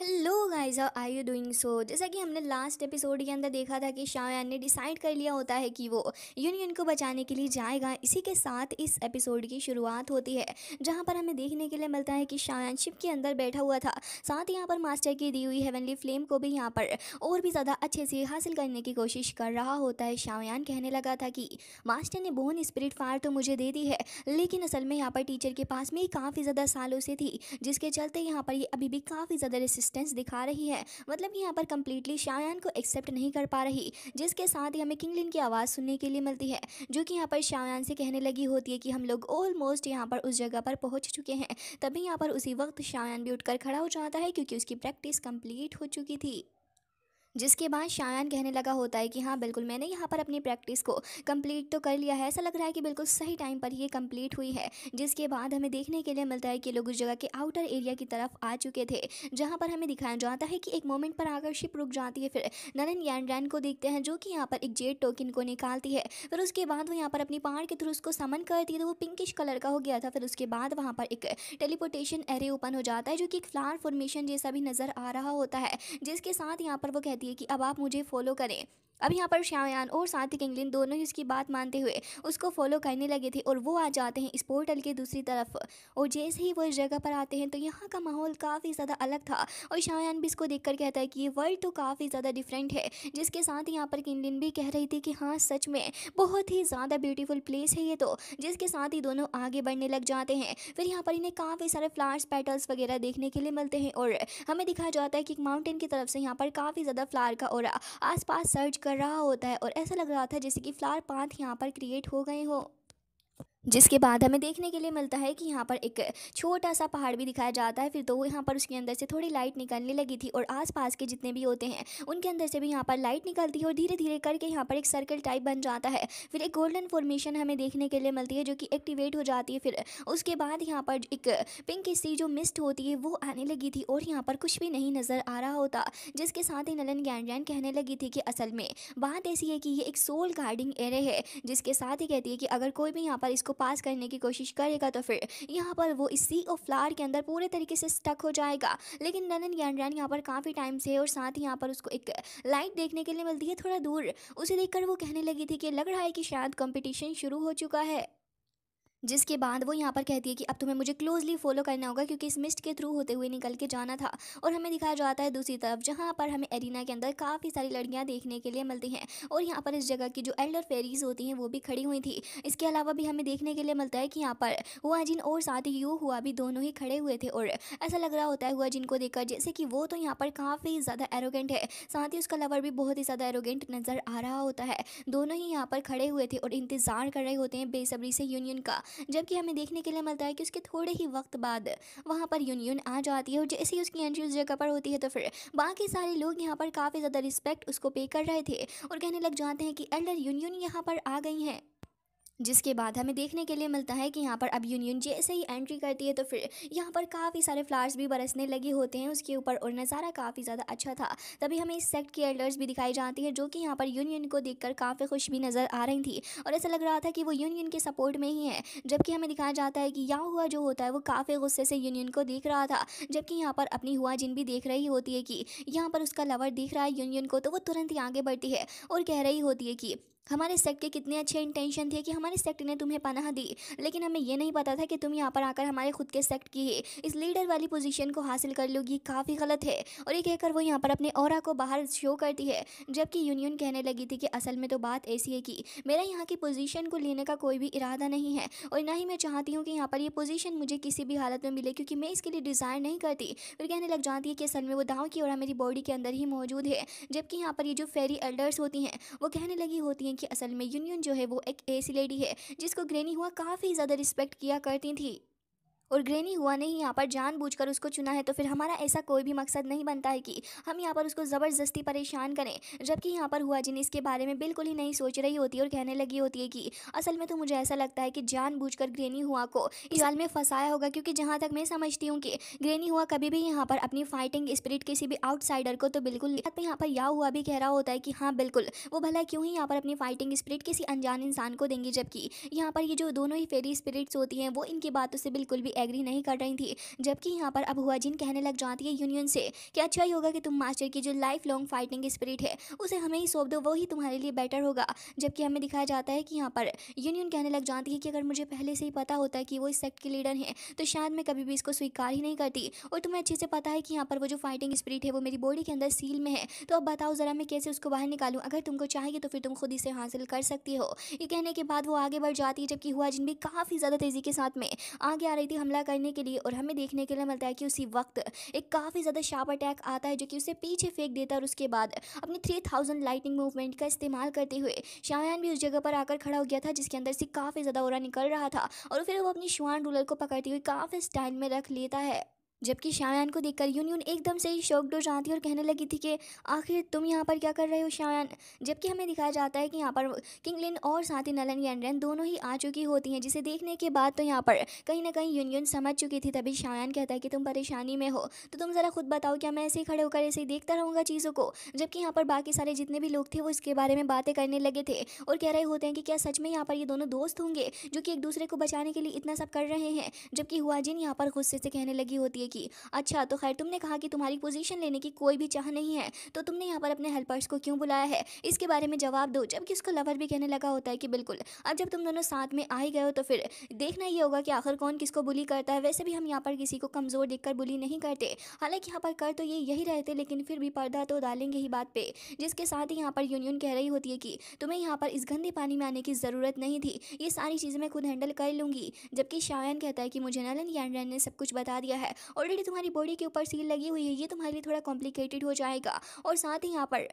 Hello guys, how are you doing? So जैसा कि हमने लास्ट एपिसोड के अंदर देखा था कि शाओयान ने डिसाइड कर लिया होता है कि वो यूनियन को बचाने के लिए जाएगा। इसी के साथ इस एपिसोड की शुरुआत होती है, जहां पर हमें देखने के लिए मिलता है कि शाओयान शिप के अंदर बैठा हुआ था। साथ ही यहाँ पर मास्टर की दी हुई हेवनली फ्लेम को भी यहाँ पर और भी ज़्यादा अच्छे से हासिल करने की कोशिश कर रहा होता है। शाओयान कहने लगा था कि मास्टर ने बोन स्पिरिट फायर तो मुझे दे दी है, लेकिन असल में यहाँ पर टीचर के पास में काफ़ी ज़्यादा सालों से थी, जिसके चलते यहाँ पर ये अभी भी काफ़ी ज़्यादा रेसिस्टेंस दिखा रही है। मतलब कि यहाँ पर कंप्लीटली शायान को एक्सेप्ट नहीं कर पा रही। जिसके साथ ही हमें किंगलिन की आवाज़ सुनने के लिए मिलती है, जो कि यहाँ पर शायान से कहने लगी होती है कि हम लोग ऑलमोस्ट यहाँ पर उस जगह पर पहुँच चुके हैं। तभी यहाँ पर उसी वक्त शायान भी उठकर खड़ा हो जाता है, क्योंकि उसकी प्रैक्टिस कंप्लीट हो चुकी थी। जिसके बाद शायान कहने लगा होता है कि हाँ बिल्कुल, मैंने यहाँ पर अपनी प्रैक्टिस को कंप्लीट तो कर लिया है। ऐसा लग रहा है कि बिल्कुल सही टाइम पर ये कंप्लीट हुई है। जिसके बाद हमें देखने के लिए मिलता है कि लोग उस जगह के आउटर एरिया की तरफ आ चुके थे, जहाँ पर हमें दिखाया जाता है कि एक मोमेंट पर आकर शिप रुक जाती है। फिर नलन यानरैन को देखते हैं, जो कि यहाँ पर एक जेड टोकन को निकालती है। फिर उसके बाद वो यहाँ पर अपनी पहाड़ के थ्रू उसको समन करती है, तो वो पिंकिश कलर का हो गया था। फिर उसके बाद वहाँ पर एक टेलीपोर्टेशन एरे ओपन हो जाता है, जो कि एक फ्लावर फॉर्मेशन जैसा भी नज़र आ रहा होता है। जिसके साथ यहाँ पर वो कहती है कि अब आप मुझे फॉलो करें। अब यहाँ पर शायान और साथ ही किंगलिन दोनों ही उसकी बात मानते हुए उसको फॉलो करने लगे थे, और वो आ जाते हैं इस पोर्टल के दूसरी तरफ। और जैसे ही वो इस जगह पर आते हैं तो यहाँ का माहौल काफ़ी ज़्यादा अलग था, और शायान भी इसको देखकर कहता है कि ये वर्ल्ड तो काफ़ी ज़्यादा डिफरेंट है। जिसके साथ ही यहाँ पर किंगलिन भी कह रही थी कि हाँ सच में बहुत ही ज़्यादा ब्यूटीफुल प्लेस है ये तो। जिसके साथ ही दोनों आगे बढ़ने लग जाते हैं। फिर यहाँ पर इन्हें काफ़ी सारे फ्लावर्स पेटल्स वगैरह देखने के लिए मिलते हैं, और हमें दिखाया जाता है कि एक माउंटेन की तरफ से यहाँ पर काफ़ी ज़्यादा फ्लावर का और आसपास सर्च कर रहा होता है, और ऐसा लग रहा था जैसे कि फ्लावर पाथ यहाँ पर क्रिएट हो गए हो। जिसके बाद हमें देखने के लिए मिलता है कि यहाँ पर एक छोटा सा पहाड़ भी दिखाया जाता है। फिर तो यहाँ पर उसके अंदर से थोड़ी लाइट निकलने लगी थी, और आसपास के जितने भी होते हैं उनके अंदर से भी यहाँ पर लाइट निकलती है, और धीरे धीरे करके यहाँ पर एक सर्कल टाइप बन जाता है। फिर एक गोल्डन फॉर्मेशन हमें देखने के लिए मिलती है, जो कि एक्टिवेट हो जाती है। फिर उसके बाद यहाँ पर एक पिंक सी जो मिस्ट होती है वो आने लगी थी, और यहाँ पर कुछ भी नहीं नज़र आ रहा होता। जिसके साथ ही नलन ज्ञान कहने लगी थी कि असल में बात ऐसी है कि ये एक सोल गार्डिंग एरे है। जिसके साथ ही कहती है कि अगर कोई भी यहाँ पर इसको पास करने की कोशिश करेगा तो फिर यहाँ पर वो इस सी ऑफ फ्लावर के अंदर पूरे तरीके से स्टक हो जाएगा। लेकिन नलन ज्ञान यहाँ पर काफ़ी टाइम से है, और साथ ही यहाँ पर उसको एक लाइट देखने के लिए मिलती है थोड़ा दूर। उसे देखकर वो कहने लगी थी कि लग रहा है कि शायद कंपटीशन शुरू हो चुका है। जिसके बाद वो यहाँ पर कहती है कि अब तुम्हें मुझे क्लोजली फॉलो करना होगा, क्योंकि इस मिस्ट के थ्रू होते हुए निकल के जाना था। और हमें दिखाया जाता है दूसरी तरफ, जहाँ पर हमें एरिना के अंदर काफ़ी सारी लड़कियाँ देखने के लिए मिलती हैं, और यहाँ पर इस जगह की जो एल्डर फेरीज होती हैं वो भी खड़ी हुई थी। इसके अलावा भी हमें देखने के लिए मिलता है कि यहाँ पर हुआजिन और साथ ही यू हुआ भी दोनों ही खड़े हुए थे, और ऐसा लग रहा होता है हुआजिन को देखकर जैसे कि वो तो यहाँ पर काफ़ी ज़्यादा एरोगेंट है, साथ ही उसका लवर भी बहुत ही ज़्यादा एरोगेंट नज़र आ रहा होता है। दोनों ही यहाँ पर खड़े हुए थे और इंतज़ार कर रहे होते हैं बेसब्री से यूनियन का। जबकि हमें देखने के लिए मिलता है कि उसके थोड़े ही वक्त बाद वहाँ पर यूनियन आ जाती है, और जैसे ही उसकी एंट्री उस जगह पर होती है तो फिर बाकी सारे लोग यहाँ पर काफ़ी ज़्यादा रिस्पेक्ट उसको पे कर रहे थे, और कहने लग जाते हैं कि एल्डर यूनियन यहाँ पर आ गई हैं। जिसके बाद हमें देखने के लिए मिलता है कि यहाँ पर अब यूनियन जैसे ही एंट्री करती है तो फिर यहाँ पर काफ़ी सारे फ्लावर्स भी बरसने लगे होते हैं उसके ऊपर, और नज़ारा काफ़ी ज़्यादा अच्छा था। तभी हमें इस सेक्ट की एल्डर्स भी दिखाई जाती है, जो कि यहाँ पर यूनियन को देखकर काफ़ी खुश भी नज़र आ रही थी, और ऐसा लग रहा था कि वो यूनियन के सपोर्ट में ही है। जबकि हमें दिखाया जाता है कि यहाँ हुआ जो होता है वो काफ़ी गुस्से से यूनियन को देख रहा था। जबकि यहाँ पर अपनी हुआ जिन भी देख रही होती है कि यहाँ पर उसका लवर दिख रहा है यूनियन को, तो वो तुरंत ही आगे बढ़ती है और कह रही होती है कि हमारे सेक्ट के कितने अच्छे इंटेंशन थे कि हमारे सेक्ट ने तुम्हें पनाह दी, लेकिन हमें ये नहीं पता था कि तुम यहाँ पर आकर हमारे खुद के सेक्ट की इस लीडर वाली पोजीशन को हासिल कर लोगी, काफ़ी गलत है। और ये कहकर वो यहाँ पर अपने ऑरा को बाहर शो करती है। जबकि यूनियन कहने लगी थी कि असल में तो बात ऐसी है कि मेरा यहाँ की पोजीशन को लेने का कोई भी इरादा नहीं है, और ना ही मैं चाहती हूँ कि यहाँ पर ये पोजीशन मुझे किसी भी हालत में मिले, क्योंकि मैं इसके लिए डिज़ायर नहीं करती। फिर कहने लग जाती है कि असल में वो दाव की ओरा मेरी बॉडी के अंदर ही मौजूद है। जबकि यहाँ पर ये जो फेरी एल्डर्स होती हैं वो कहने लगी होती हैं कि असल में यूनियन जो है वो एक ऐसी लेडी है जिसको ग्रैनी हुआ काफ़ी ज़्यादा रिस्पेक्ट किया करती थी, और ग्रैनी हुआ ने ही यहाँ पर जानबूझकर उसको चुना है। तो फिर हमारा ऐसा कोई भी मकसद नहीं बनता है कि हम यहाँ पर उसको ज़बरदस्ती परेशान करें। जबकि यहाँ पर हुआ जिन इसके बारे में बिल्कुल ही नहीं सोच रही होती है, और कहने लगी होती है कि असल में तो मुझे ऐसा लगता है कि जानबूझकर ग्रैनी हुआ को इस जाल में फंसाया होगा, क्योंकि जहाँ तक मैं समझती हूँ कि ग्रैनी हुआ कभी भी यहाँ पर अपनी फाइटिंग स्पिरिट किसी भी आउटसाइडर को तो बिल्कुल यहाँ पर या हुआ भी कह रहा होता है कि हाँ बिल्कुल, वो भला क्यों ही यहाँ पर अपनी फाइटिंग स्पिरिट किसी अनजान इंसान को देंगी, जबकि यहाँ पर ये जो दोनों ही फेरी स्पिरिट्स होती हैं वो इनकी बातों से बिल्कुल भी एग्री नहीं कर रही थी। जबकि यहाँ पर अब हुआ जिन कहने लग जाती है यूनियन से कि अच्छा ही होगा कि तुम मास्टर की जो लाइफ लॉन्ग फाइटिंग स्पिरिट है उसे हमें ही सौंप दो, वो ही तुम्हारे लिए बेटर होगा। जबकि हमें दिखाया जाता है कि यहाँ पर यूनियन कहने लग जाती है कि अगर मुझे पहले से ही पता होता है कि वो इस सेक्ट के लीडर हैं तो शायद मैं कभी भी इसको स्वीकार ही नहीं करती। और तुम्हें अच्छे से पता है कि यहाँ पर वो जो फाइटिंग स्पिरिट है वो मेरी बॉडी के अंदर सील में है, तो अब बताओ ज़रा मैं कैसे उसको बाहर निकालूं। अगर तुमको चाहिए तो फिर तुम खुद इसे हासिल कर सकती हो। ये कहने के बाद वो आगे बढ़ जाती है, जबकि हुआ जिन भी काफ़ी ज़्यादा तेज़ी के साथ में आगे आ रही थी हमला करने के लिए। और हमें देखने के लिए मिलता है कि उसी वक्त एक काफ़ी ज़्यादा शार्प अटैक आता है जो कि उसे पीछे फेंक देता है। और उसके बाद अपनी 3000 लाइटिंग मूवमेंट का इस्तेमाल करते हुए शायान भी उस जगह पर आकर खड़ा हो गया था जिसके अंदर से काफ़ी ज़्यादा ओरा निकल रहा था। और फिर वो अपनी श्वान रूलर को पकड़ती हुई काफ़ी स्टाइल में रख लेता है। जबकि शायान को देखकर यूनियन एकदम से ही शॉक्ड हो जाती है और कहने लगी थी कि आखिर तुम यहाँ पर क्या कर रहे हो शायान। जबकि हमें दिखाया जाता है कि यहाँ पर किंगलिन और साथ ही नलन यनरन दोनों ही आ चुकी होती हैं, जिसे देखने के बाद तो यहाँ पर कहीं ना कहीं यूनियन समझ चुकी थी। तभी शायान कहता है कि तुम परेशानी में हो तो तुम ज़रा खुद बताओ, क्या मैं ऐसे ही खड़े होकर ऐसे ही देखता रहूँगा चीज़ों को। जबकि यहाँ पर बाकी सारे जितने भी लोग थे वो इसके बारे में बातें करने लगे थे और कह रहे होते हैं कि क्या सच में यहाँ पर ये दोनों दोस्त होंगे जो कि एक दूसरे को बचाने के लिए इतना सब कर रहे हैं। जबकि हुआ जिन यहाँ पर गुस्से से कहने लगी होती है कि अच्छा तो खैर तुमने कहा कि तुम्हारी पोजीशन लेने की कोई भी चाह नहीं है, तो तुमने यहाँ पर अपने हेल्पर्स को क्यों बुलाया है, इसके बारे में जवाब दो। जबकि उसका लवर भी कहने लगा होता है कि बिल्कुल, अब जब तुम दोनों साथ में आ ही गए हो तो फिर देखना ये होगा कि आखिर कौन किसको बुली करता है। वैसे भी हम यहाँ पर किसी को कमज़ोर देखकर बुली नहीं करते, हालांकि यहाँ पर कर तो ये यही रहते, लेकिन फिर भी पर्दा तो डालेंगे ही बात पे। जिसके साथ ही यहाँ पर यूनियन कह रही होती है कि तुम्हें यहाँ पर इस गंदे पानी में आने की ज़रूरत नहीं थी, ये सारी चीज़ें मैं खुद हैंडल कर लूँगी। जबकि शायान कहता है कि मुझे नलन यानरन ने सब कुछ बता दिया है, ऑलरेडी तुम्हारी बॉडी के ऊपर सील लगी हुई है, ये तुम्हारे लिए थोड़ा कॉम्प्लिकेटेड हो जाएगा। और साथ ही यहाँ पर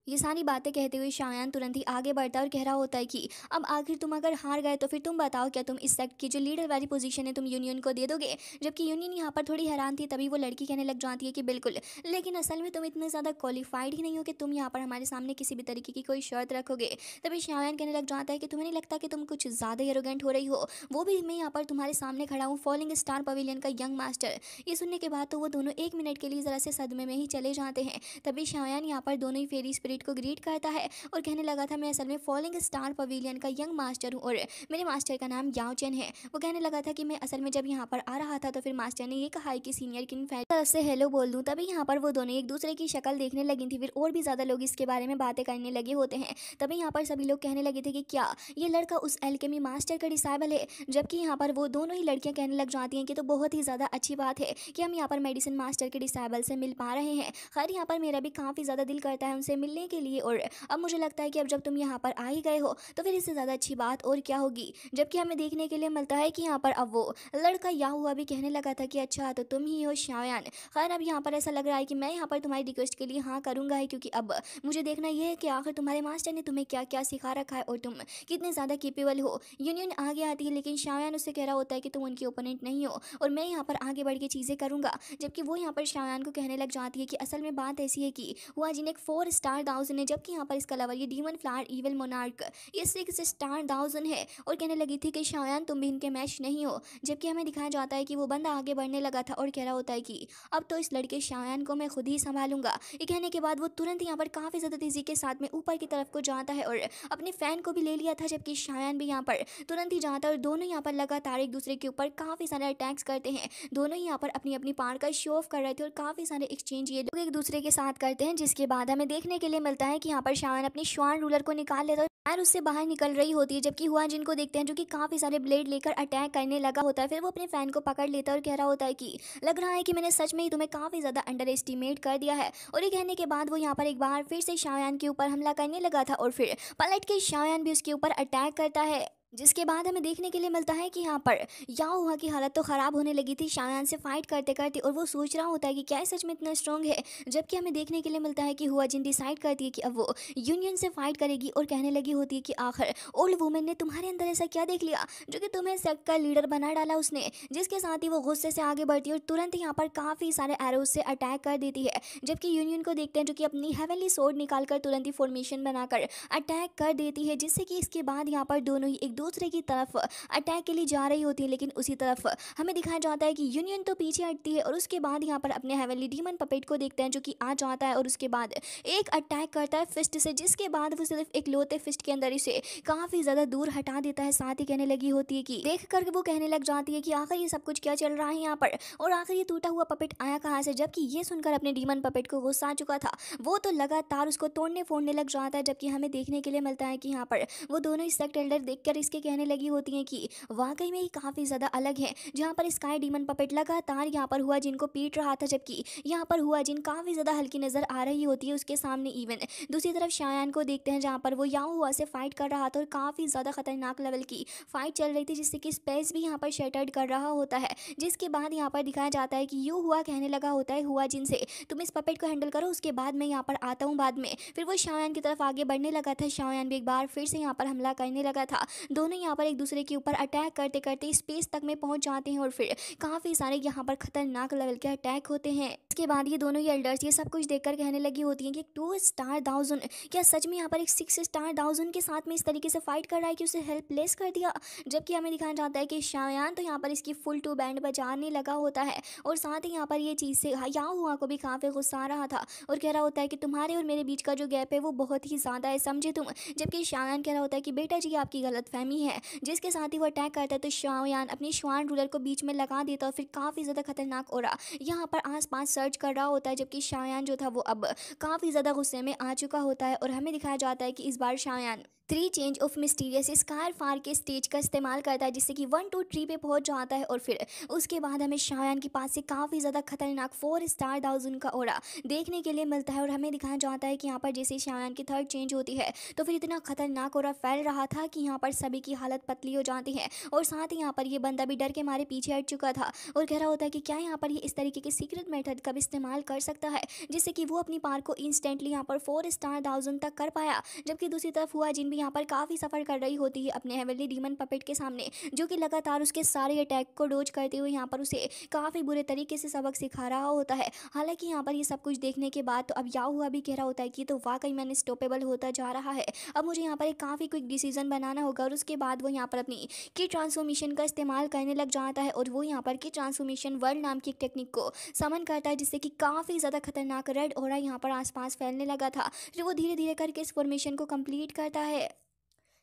ये सारी बातें कहते हुए शायान तुरंत ही आगे बढ़ता है और कह रहा होता है कि अब आखिर तुम अगर हार गए तो फिर तुम बताओ, क्या तुम इस सेक्ट की जो लीडर वाली पोजीशन है तुम यूनियन को दे दोगे। जबकि यूनियन यहाँ पर थोड़ी हैरान थी, तभी वो लड़की कहने लग जाती है कि बिल्कुल, लेकिन असल में तुम इतने ज़्यादा क्वालिफाइड ही नहीं हो कि तुम यहाँ पर हमारे सामने किसी भी तरीके की कोई शर्त रखोगे। तभी शायान कहने लग जाता है कि तुम्हें नहीं लगता कि तुम कुछ ज़्यादा एरोगेंट हो रही हो, वो भी मैं यहाँ पर तुम्हारे सामने खड़ा हूँ, फॉलिंग स्टार पवेलियन का यंग मास्टर। ये सुनने के बाद तो वो दोनों 1 मिनट के लिए ज़रा से सदमे में ही चले जाते हैं। तभी शायान यहाँ पर दोनों ही फेरी स्पिरिट को ग्रीट करता है और कहने लगा था मैं असल में फॉलिंग स्टार पवेलियन का यंग मास्टर हूँ और मेरे मास्टर का नाम याओ चेन है। वो कहने लगा था कि मैं असल में जब यहाँ पर आ रहा था तो फिर मास्टर ने ये कहा है कि सीनियर किंग फैन तरफ से हेलो बोल दूँ। तभी यहाँ पर वो दोनों एक दूसरे की शक्ल देखने लगी थी, फिर और भी ज़्यादा लोग इसके बारे में बातें करने लगे होते हैं। तभी यहाँ पर सभी लोग कहने लगे थे कि क्या ये लड़का उस एल्केमी मास्टर का डिसाइबल है। जबकि यहाँ पर वो दोनों ही लड़कियाँ कहने लग जाती हैं कि तो बहुत ही ज़्यादा अच्छी बात है कि हम यहाँ पर मेडिसिन मास्टर के डिसाइबल से मिल पा रहे हैं। खैर यहाँ पर मेरा भी काफ़ी ज़्यादा दिल करता है उनसे मिलने के लिए, और अब मुझे लगता है कि अब जब तुम यहाँ पर आ ही गए हो तो फिर इससे ज़्यादा अच्छी बात और क्या होगी। जबकि हमें देखने के लिए मिलता है कि यहाँ पर अब वो लड़का या हुआ भी कहने लगा था कि अच्छा तो तुम ही हो शायान। खैर अब यहाँ पर ऐसा लग रहा है कि मैं यहाँ पर तुम्हारी रिक्वेस्ट के लिए हाँ करूँगा ही, क्योंकि अब मुझे देखना ये है कि आखिर तुम्हारे मास्टर ने तुम्हें क्या क्या सिखा रखा है और तुम कितने ज़्यादा केपेबल हो। यूनियन आगे आती है लेकिन शायान उससे कह रहा होता है कि तुम उनकी ओपोनेंट नहीं हो और मैं यहाँ पर आगे बढ़ के चीज़ें करूँगा। जबकि वो यहाँ पर शायान को कहने लग जाती है कि असल में बात ऐसी है कि हुआ जिन एक 4 स्टार दाउजन है, जबकि यहाँ पर इसका अलावा ये डीमन फ्लावर इविल मोनार्क ये 6 स्टार दाउजन है। और कहने लगी थी कि शायान तुम भी इनके मैच नहीं हो। जबकि हमें दिखाया जाता है कि वो बंदा आगे बढ़ने लगा था और कह रहा होता है कि अब तो इस लड़के शायान को मैं खुद ही संभालूंगा। ये कहने के बाद वो तुरंत यहाँ पर काफ़ी ज़्यादा तेज़ी के साथ में ऊपर की तरफ को जाता है और अपने फ़ैन को भी ले लिया था। जबकि शायान भी यहाँ पर तुरंत ही जाता है और दोनों यहाँ पर लगातार एक दूसरे के ऊपर काफ़ी सारे अटैक्स करते हैं। दोनों ही यहाँ पर अपनी अपनी पावर का शो ऑफ कर रहे थे और काफ़ी सारे एक्सचेंज ये लोग एक दूसरे के साथ करते हैं। जिसके बाद हमें देखने के लिए मिलता है कि यहाँ पर शायान अपनी श्वान रूलर को निकाल लेता है और उससे बाहर निकल रही होती है। जबकि हुआ जिनको देखते हैं जो कि काफ़ी सारे ब्लेड लेकर अटैक करने लगा होता है, फिर वो अपने फ़ैन को पकड़ लेता है और कह रहा होता है कि लग रहा है कि मैंने सच में ही तुम्हें काफ़ी ज़्यादा अंडर एस्टिमेट कर दिया है। और ये कहने के बाद वो यहाँ पर एक बार फिर से शायान के ऊपर हमला करने लगा था और फिर पलट के शायान भी उसके ऊपर अटैक करता है। जिसके बाद हमें देखने के लिए मिलता है कि यहाँ पर याओ हुआ की हालत तो ख़राब होने लगी थी शायान से फाइट करते करते, और वो सोच रहा होता है कि क्या सच में इतना स्ट्रॉन्ग है। जबकि हमें देखने के लिए मिलता है कि हुआ जिन डिसाइड करती है कि अब वो यूनियन से फाइट करेगी और कहने लगी होती है कि आखिर ओल्ड वुमेन ने तुम्हारे अंदर ऐसा क्या देख लिया जो कि तुम्हें सेक्ट का लीडर बना डाला उसने। जिसके साथ ही वो गुस्से से आगे बढ़ती है और तुरंत यहाँ पर काफ़ी सारे एरोज से अटैक कर देती है। जबकि यूनियन को देखते हैं जो कि अपनी हेवनली सोर्ड निकालकर तुरंत ही फॉर्मेशन बनाकर अटैक कर देती है, जिससे कि इसके बाद यहाँ पर दोनों ही एक दूसरे की तरफ अटैक के लिए जा रही होती है, लेकिन उसी तरफ हमें दिखाया जाता है कि यूनियन तो पीछे हटती है और उसके बाद यहाँ पर अपने हेवनली डीमन पपेट को देखते हैं जो कि आ जाता है और उसके बाद एक अटैक करता है फिस्ट से, जिसके बाद वो सिर्फ एक लोते फिस्ट के अंदर इसे काफ़ी ज़्यादा दूर हटा देता है। साथ ही कहने लगी होती है कि देख कर वो कहने लग जाती है कि आखिर ये सब कुछ क्या चल रहा है यहाँ पर, और आखिर ये टूटा हुआ पपेट आया कहाँ से। जबकि ये सुनकर अपने डीमन पपेट को गुस्सा आ चुका था, वो तो लगातार उसको तोड़ने फोड़ने लग जाता है। जबकि हमें देखने के लिए मिलता है कि यहाँ पर वो दोनों सेक्ट एल्डर देखकर इसके कहने लगी होती हैं कि वाकई में ये काफ़ी ज़्यादा अलग है। जहाँ पर स्काई डीमन पपेट लगातार यहाँ पर हुआ जिनको पीट रहा था, जबकि यहाँ पर हुआ जिन काफ़ी ज़्यादा हल्की नज़र आ रही होती है उसके सामने। इवन दूसरी तरफ शायान को देखते हैं जहाँ पर वो याओ हुआ से फाइट कर रहा था और काफ़ी ज़्यादा खतरनाक लेवल की फाइट चल रही थी, जिससे कि स्पेस भी यहाँ पर शटर्ड कर रहा होता है। जिसके बाद यहाँ पर दिखाया जाता है कि यू हुआ कहने लगा होता है हुआ जिनसे तुम इस पपेट को हैंडल करो, उसके बाद मैं यहाँ पर आता हूँ बाद में। फिर वो शायान की तरफ आगे बढ़ने लगा था, शायान भी एक बार फिर से यहाँ पर हमला करने लगा था। दोनों यहाँ पर एक दूसरे के ऊपर अटैक करते करते स्पेस तक में पहुँच जाते हैं और फिर काफ़ी सारे यहाँ पर खतरनाक लेवल के अटैक होते हैं। इसके बाद ये दोनों एल्डर्स ये सब कुछ देखकर कहने लगी होती हैं कि 2 स्टार दाउजन क्या सच में यहाँ पर एक 6 स्टार दाउजन के साथ में इस तरीके से फाइट कर रहा है कि उसे हेल्पलेस कर दिया। जबकि हमें दिखाया जाता है कि शायान तो यहाँ पर इसकी फुल टू बैंड बजाने लगा होता है और साथ ही यहाँ पर ये चीज़ से याओ हुआ को भी काफ़ी गुस्सा आ रहा था और कह रहा होता है कि तुम्हारे और मेरे बीच का जो गैप है वो बहुत ही ज़्यादा है, समझे तुम। जबकि शायान कह रहा होता है कि बेटा जी आपकी गलतफहमी है। जिसके साथ ही वो अटैक करता है तो शायान अपनी श्वान रूलर को बीच में लगा देता और फिर काफ़ी ज़्यादा खतरनाक हो रहा यहाँ पर आसपास सर्च कर रहा होता है। जबकि शायान जो था वो अब काफ़ी ज़्यादा गुस्से में आ चुका होता है और हमें दिखाया जाता है कि इस बार शायान 3 change of mysterious scar far के स्टेज का इस्तेमाल करता है, जिससे कि 1 2 3 पे पहुंच जाता है और फिर उसके बाद हमें शायान के पास से काफ़ी ज़्यादा खतरनाक 4 स्टार दाउजन का ओरा देखने के लिए मिलता है। और हमें दिखाया जाता है कि यहाँ पर जैसे शायान की 3rd चेंज होती है तो फिर इतना खतरनाक ओरा फैल रहा था कि यहाँ पर सभी की हालत पतली हो जाती है और साथ ही यहाँ पर ये बंदा भी डर के मारे पीछे हट चुका था और कह रहा होता है कि क्या यहाँ पर ये इस तरीके के सीक्रेट मेथड का भी इस्तेमाल कर सकता है, जिससे कि वो अपनी पार को इंस्टेंटली यहाँ पर 4 स्टार दाउजन तक कर पाया। जबकि दूसरी तरफ हुआ जिन भी यहाँ पर काफ़ी सफ़र कर रही होती है अपने हेवनली डीमन पपेट के सामने, जो कि लगातार उसके सारे अटैक को डोज करते हुए यहाँ पर उसे काफ़ी बुरे तरीके से सबक सिखा रहा होता है। हालांकि यहाँ पर ये सब कुछ देखने के बाद तो अब याओ हुआ भी कह रहा होता है कि तो वाकई मैंने स्टॉपेबल होता जा रहा है, अब मुझे यहाँ पर एक काफ़ी क्विक डिसीजन बनाना होगा। और उसके बाद वो यहाँ पर अपनी की ट्रांसफॉर्मेशन का इस्तेमाल करने लग जाता है और वो यहाँ पर की ट्रांसफॉर्मेशन वर्ल्ड नाम की एक टेक्निक को समन करता है, जिससे कि काफ़ी ज़्यादा खतरनाक रेड ऑरा यहाँ पर आसपास फैलने लगा था। फिर वो धीरे धीरे करके इस फॉर्मेशन को कंप्लीट करता है,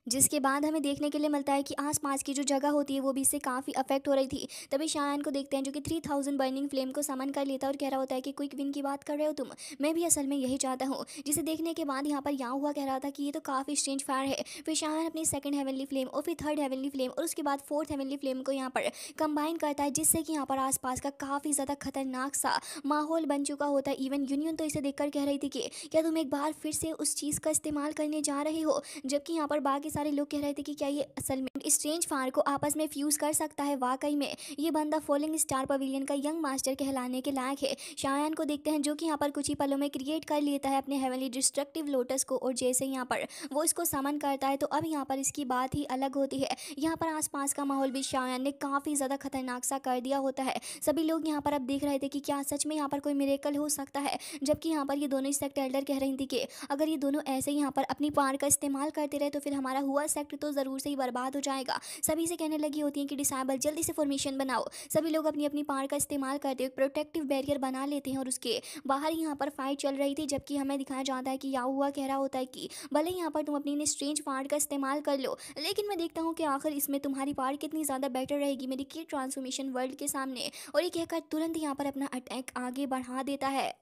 जिसके बाद हमें देखने के लिए मिलता है कि आसपास की जो जगह होती है वो भी इससे काफ़ी अफेक्ट हो रही थी। तभी शायान को देखते हैं जो कि 3000 बर्निंग फ्लेम को समन कर लेता है और कह रहा होता है कि क्विक विन की बात कर रहे हो तुम, मैं भी असल में यही चाहता हूँ। जिसे देखने के बाद यहाँ पर याओ हुआ कह रहा था कि ये तो काफ़ी स्ट्रेंज फायर है। फिर शायान अपनी 2nd हेवनली फ्लेम और फिर 3rd हेवनली फ्लेम और उसके बाद 4th हेवनली फ्लेम को यहाँ पर कंबाइन करता है, जिससे कि यहाँ पर आसपास का काफ़ी ज़्यादा खतरनाक सा माहौल बन चुका होता है। इवन यूनियन तो इसे देखकर कह रही थी कि क्या तुम एक बार फिर से उस चीज़ का इस्तेमाल करने जा रहे हो। जबकि यहाँ पर बाकी सारे लोग कह रहे थे कि क्या ये असल में स्ट्रेंज फायर को आपस में फ्यूज कर सकता है। वाकई में ये बंदा फॉलिंग स्टार पवेलियन का यंग मास्टर कहलाने के लायक है। शायान को देखते हैं जो कि यहाँ पर कुछ ही पलों में क्रिएट कर लेता है अपने हेवनली डिस्ट्रक्टिव लोटस को और जैसे यहाँ पर वो इसको समन करता है तो अब यहाँ पर इसकी बात ही अलग होती है। यहाँ पर आसपास का माहौल भी शायान ने काफ़ी ज़्यादा खतरनाक सा कर दिया होता है। सभी लोग यहाँ पर अब देख रहे थे कि क्या सच में यहाँ पर कोई मिरेकल हो सकता है। जबकि यहाँ पर ये दोनों सेक्ट एल्डर कह रही थी कि अगर ये दोनों ऐसे ही यहाँ पर अपनी पावर का इस्तेमाल करते रहे तो फिर हमारा हुआ सेक्ट तो ज़रूर से ही बर्बाद हो जाएगा। सभी से कहने लगी होती हैं कि डिसेबल जल्दी से फॉर्मेशन बनाओ। सभी लोग अपनी अपनी पावर का इस्तेमाल करते हुए प्रोटेक्टिव बैरियर बना लेते हैं और उसके बाहर यहाँ पर फाइट चल रही थी। जबकि हमें दिखाया जाता है कि याओ हुआ कह रहा होता है कि भले यहाँ पर तुम अपनी स्ट्रेंज पावर का इस्तेमाल कर लो, लेकिन मैं देखता हूँ कि आखिर इसमें तुम्हारी पावर कितनी ज़्यादा बेटर रहेगी मेरी की ट्रांसफॉर्मेशन वर्ल्ड के सामने। और ये कहकर तुरंत यहाँ पर अपना अटैक आगे बढ़ा देता है,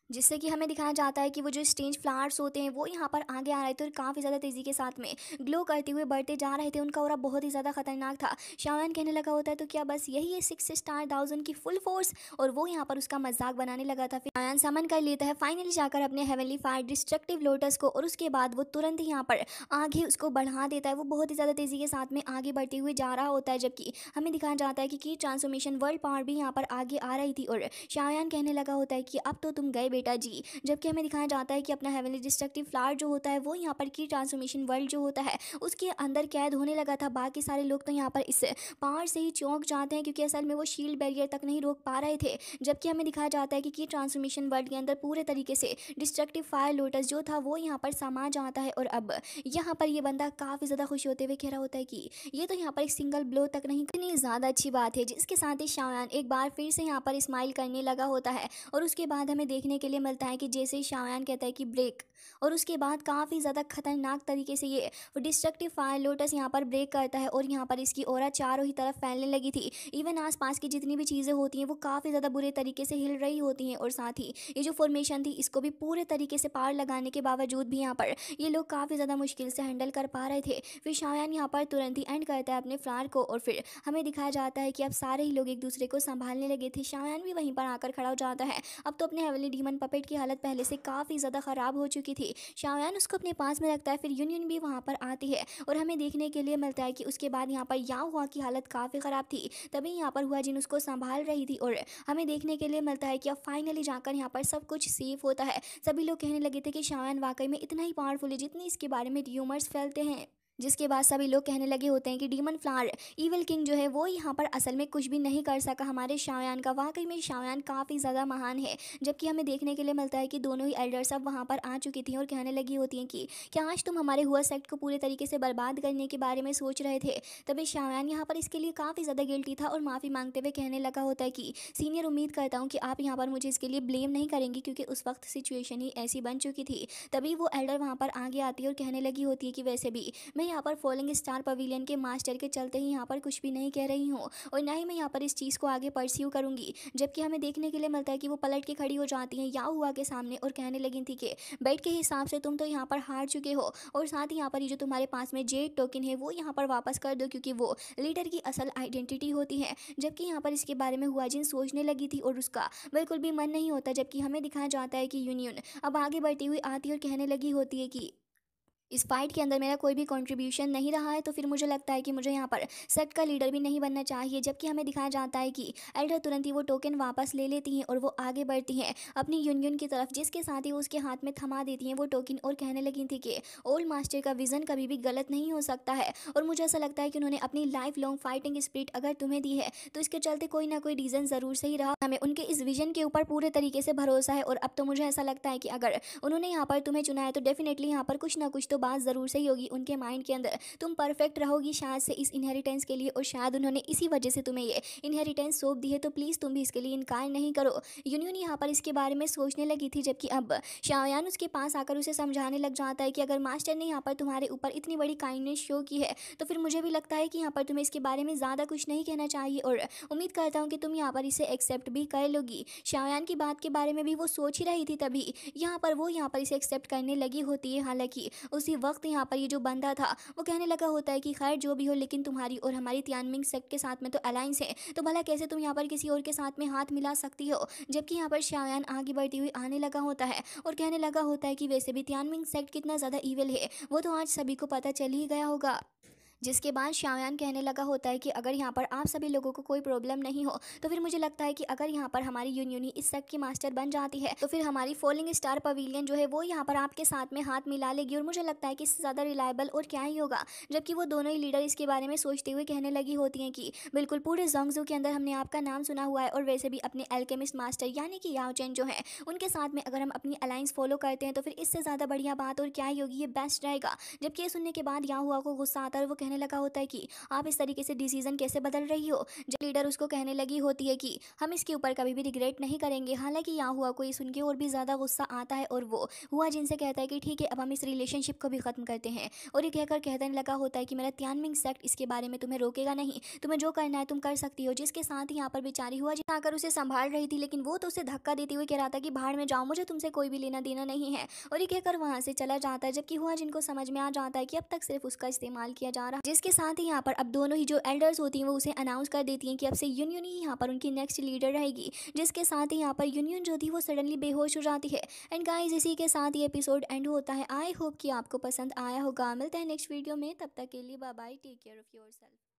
जिससे कि हमें दिखाया जाता है कि वो जो स्टेज फ्लावर्स होते हैं वो यहाँ पर आगे आ रहे थे और काफ़ी ज़्यादा तेज़ी के साथ में ग्लो करते हुए बढ़ते जा रहे थे। उनका ऑरा बहुत ही ज़्यादा खतरनाक था। शायान कहने लगा होता है तो क्या बस यही है 6 स्टार दाउजन की फुल फोर्स, और वो यहाँ पर उसका मजाक बनाने लगा था। फिर शायान समन कर लेता है फाइनली जाकर अपने हेवनली फायर डिस्ट्रक्टिव लोटस को और उसके बाद वो तुरंत ही यहाँ पर आगे उसको बढ़ा देता है। वो बहुत ही ज़्यादा तेज़ी के साथ में आगे बढ़ते हुए जा रहा होता है, जबकि हमें दिखाया जाता है कि ट्रांसफॉर्मेशन वर्ल्ड पावर भी यहाँ पर आगे आ रही थी और शायान कहने लगा होता है कि अब तो तुम गए बेटा जी। जबकि हमें दिखाया जाता है कि अपना हेवनली डिस्ट्रक्टिव फ्लावर जो होता है वो यहाँ पर की ट्रांसफॉर्मेशन वर्ल्ड जो होता है उसके अंदर कैद होने लगा था। बाकी सारे लोग तो यहाँ पर इस पावर से ही चौंक जाते हैं, क्योंकि असल में वो शील्ड बैरियर तक नहीं रोक पा रहे थे। जबकि हमें दिखाया जाता है कि की ट्रांसफॉर्मेशन वर्ल्ड के अंदर पूरे तरीके से डिस्ट्रक्टिव फायर लोटस जो था वो यहाँ पर समा जाता है। और अब यहाँ पर ये बंदा काफ़ी ज़्यादा खुश होते हुए कह रहा होता है कि ये तो यहाँ पर एक सिंगल ब्लो तक नहीं, इतनी ज़्यादा अच्छी बात है। जिसके साथ ही शाओयान एक बार फिर से यहाँ पर स्माइल करने लगा होता है। और उसके बाद हमें देखने के लिए मिलता है कि जैसे ही शाओयान कहता है कि ब्रेक, और उसके बाद काफ़ी ज़्यादा खतरनाक तरीके से ये डिस्ट्रक्टिव फायर लोटस यहाँ पर ब्रेक करता है। और यहाँ पर इसकी ऑरा चारों ही तरफ फैलने लगी थी। इवन आसपास की जितनी भी चीज़ें होती हैं वो काफ़ी ज़्यादा बुरे तरीके से हिल रही होती हैं। और साथ ही ये जो फॉर्मेशन थी इसको भी पूरे तरीके से पार लगाने के बावजूद भी यहाँ पर ये लोग काफ़ी ज़्यादा मुश्किल से हैंडल कर पा रहे थे। फिर शाओयान यहाँ पर तुरंत ही एंड करता है अपने फ्लावर को, और फिर हमें दिखाया जाता है कि अब सारे ही लोग एक दूसरे को संभालने लगे थे। शाओयान भी वहीं पर आकर खड़ा हो जाता है। अब तो अपने हेवनली डीमन पपेट की हालत पहले से काफ़ी ज़्यादा ख़राब हो चुकी थी। शाओयान उसको अपने पास में रखता है। फिर यूनियन भी वहाँ पर आती है और हमें देखने के लिए मिलता है कि उसके बाद यहाँ पर याओ हुआ की हालत काफ़ी ख़राब थी। तभी यहाँ पर हुआ जिन उसको संभाल रही थी। और हमें देखने के लिए मिलता है कि अब फाइनली जाकर यहाँ पर सब कुछ सेफ होता है। सभी लोग कहने लगे थे कि शाओयान वाकई में इतना ही पावरफुल है जितनी इसके बारे में र्यूमर्स फैलते हैं। जिसके बाद सभी लोग कहने लगे होते हैं कि डीमन फ्लावर इविल किंग जो है वो यहाँ पर असल में कुछ भी नहीं कर सका हमारे शाओयान का। वाकई में शाओयान काफ़ी ज़्यादा महान है। जबकि हमें देखने के लिए मिलता है कि दोनों ही एल्डर्स अब वहाँ पर आ चुकी थी और कहने लगी होती हैं कि क्या आज तुम हमारे हुआ सेक्ट को पूरे तरीके से बर्बाद करने के बारे में सोच रहे थे। तभी शाओयान यहाँ पर इसके लिए काफ़ी ज़्यादा गिल्टी था और माफ़ी मांगते हुए कहने लगा होता है कि सीनियर, उम्मीद करता हूँ कि आप यहाँ पर मुझे इसके लिए ब्लेम नहीं करेंगी, क्योंकि उस वक्त सिचुएशन ही ऐसी बन चुकी थी। तभी वो एल्डर वहाँ पर आगे आती है और कहने लगी होती है कि वैसे भी मैं यहाँ पर फॉलोइंग स्टार पवेलियन के मास्टर के चलते ही यहाँ पर कुछ भी नहीं कह रही हूँ, और ना ही मैं यहाँ पर इस चीज़ को आगे परस्यू करूँगी। जबकि हमें देखने के लिए मिलता है कि वो पलट के खड़ी हो जाती हैं याओ हुआ के सामने और कहने लगी थी कि बेट के हिसाब से तुम तो यहाँ पर हार चुके हो, और साथ ही यहाँ पर ये जो तुम्हारे पास में जेड टोकन है वो यहाँ पर वापस कर दो, क्योंकि वो लीडर की असल आइडेंटिटी होती है। जबकि यहाँ पर इसके बारे में हुआ जिन सोचने लगी थी और उसका बिल्कुल भी मन नहीं होता। जबकि हमें दिखाया जाता है कि यूनियन अब आगे बढ़ती हुई आती है और कहने लगी होती है कि इस फाइट के अंदर मेरा कोई भी कंट्रीब्यूशन नहीं रहा है, तो फिर मुझे लगता है कि मुझे यहाँ पर सेक्ट का लीडर भी नहीं बनना चाहिए। जबकि हमें दिखाया जाता है कि एल्डर तुरंत ही वो टोकन वापस ले लेती हैं और वो आगे बढ़ती हैं अपनी यूनियन की तरफ, जिसके साथ ही वो उसके हाथ में थमा देती हैं वो टोकन और कहने लगी थी कि ओल्ड मास्टर का विजन कभी भी गलत नहीं हो सकता है। और मुझे ऐसा लगता है कि उन्होंने अपनी लाइफ लॉन्ग फाइटिंग स्पिरिट अगर तुम्हें दी है तो इसके चलते कोई ना कोई रीज़न ज़रूर से ही रहा। हमें उनके इस विजन के ऊपर पूरे तरीके से भरोसा है, और अब तो मुझे ऐसा लगता है कि अगर उन्होंने यहाँ पर तुम्हें चुना है तो डेफिनेटली यहाँ पर कुछ ना कुछ तो बात ज़रूर से ही होगी उनके माइंड के अंदर। तुम परफेक्ट रहोगी शायद से इस इनहेरिटेंस के लिए, और शायद उन्होंने इसी वजह से तुम्हें ये इनहेरिटेंस सौंप दी है, तो प्लीज़ तुम भी इसके लिए इनकार नहीं करो। यूनियन यहाँ पर इसके बारे में सोचने लगी थी। जबकि अब शाओयान उसके पास आकर उसे समझाने लग जाता है कि अगर मास्टर ने यहाँ पर तुम्हारे ऊपर इतनी बड़ी काइंडनेस शो की है तो फिर मुझे भी लगता है कि यहाँ पर तुम्हें इसके बारे में ज़्यादा कुछ नहीं कहना चाहिए, और उम्मीद करता हूँ कि तुम यहाँ पर इसे एक्सेप्ट भी कर लोगी। शाओयान की बात के बारे में भी वो सोच ही रही थी, तभी यहाँ पर इसे एक्सेप्ट करने लगी होती है। हालांकि उसी वक्त यहाँ पर ये जो बंदा था वो कहने लगा होता है कि खैर जो भी हो, लेकिन तुम्हारी और हमारी तियानमिंग सेक्ट के साथ में तो अलायंस है, तो भला कैसे तुम यहाँ पर किसी और के साथ में हाथ मिला सकती हो। जबकि यहाँ पर शाओयान आगे बढ़ती हुई आने लगा होता है और कहने लगा होता है कि वैसे भी तियानमिंग सेक्ट कितना ज़्यादा ईविल है वो तो आज सभी को पता चल ही गया होगा। जिसके बाद शाओयान कहने लगा होता है कि अगर यहाँ पर आप सभी लोगों को कोई प्रॉब्लम नहीं हो तो फिर मुझे लगता है कि अगर यहाँ पर हमारी यूनियन ही इस सेक्ट की मास्टर बन जाती है तो फिर हमारी फॉलिंग स्टार पवेलियन जो है वो यहाँ पर आपके साथ में हाथ मिला लेगी, और मुझे लगता है कि इससे ज़्यादा रिलायबल और क्या ही होगा। जबकि वो दोनों ही लीडर इसके बारे में सोचते हुए कहने लगी होती हैं कि बिल्कुल पूरे जोंगजू के अंदर हमने आपका नाम सुना हुआ है, और वैसे भी अपने एल्केमिस्ट मास्टर यानी कि याओ चेन जो है उनके साथ में अगर हम अपनी अलायंस फॉलो करते हैं तो फिर इससे ज़्यादा बढ़िया बात और क्या ही होगी, ये बेस्ट रहेगा। जबकि ये सुनने के बाद याओ हुआ को गुस्सा आता है और वो कहने लगा होता है कि आप इस तरीके से डिसीजन कैसे बदल रही हो। जब लीडर उसको कहने लगी होती है कि हम इसके ऊपर कभी भी रिग्रेट नहीं करेंगे। हालांकि यहाँ हुआ को ये सुन के और भी ज़्यादा गुस्सा आता है और वो हुआ जिनसे कहता है कि ठीक है अब हम इस रिलेशनशिप को भी ख़त्म करते हैं, और ये कहकर कहने लगा होता है कि मेरा तियानमिंग सेक्ट इसके बारे में तुम्हें रोकेगा नहीं, तुम्हें जो करना है तुम कर सकती हो। जिसके साथ ही यहाँ पर बेचारी हुआ जिन आकर उसे संभाल रही थी, लेकिन वो तो उसे धक्का देते हुए कह रहा था कि बाहर में जाओ, मुझे तुमसे कोई भी लेना देना नहीं है, और ये कहकर वहाँ से चला जाता है। जबकि हुआ जिनको समझ में आ जाता है कि अब तक सिर्फ उसका इस्तेमाल किया जा रहा है। जिसके साथ ही यहाँ पर अब दोनों ही जो एल्डर्स होती हैं वो उसे अनाउंस कर देती हैं कि अब से यूनियन ही यहाँ पर उनकी नेक्स्ट लीडर रहेगी। जिसके साथ ही यहाँ पर यूनियन जो थी वो सडनली बेहोश हो जाती है। एंड गाइस इसी के साथ ये एपिसोड एंड होता है। आई होप कि आपको पसंद आया होगा। मिलते हैं नेक्स्ट वीडियो में, तब तक के लिए bye bye, take care of yourself.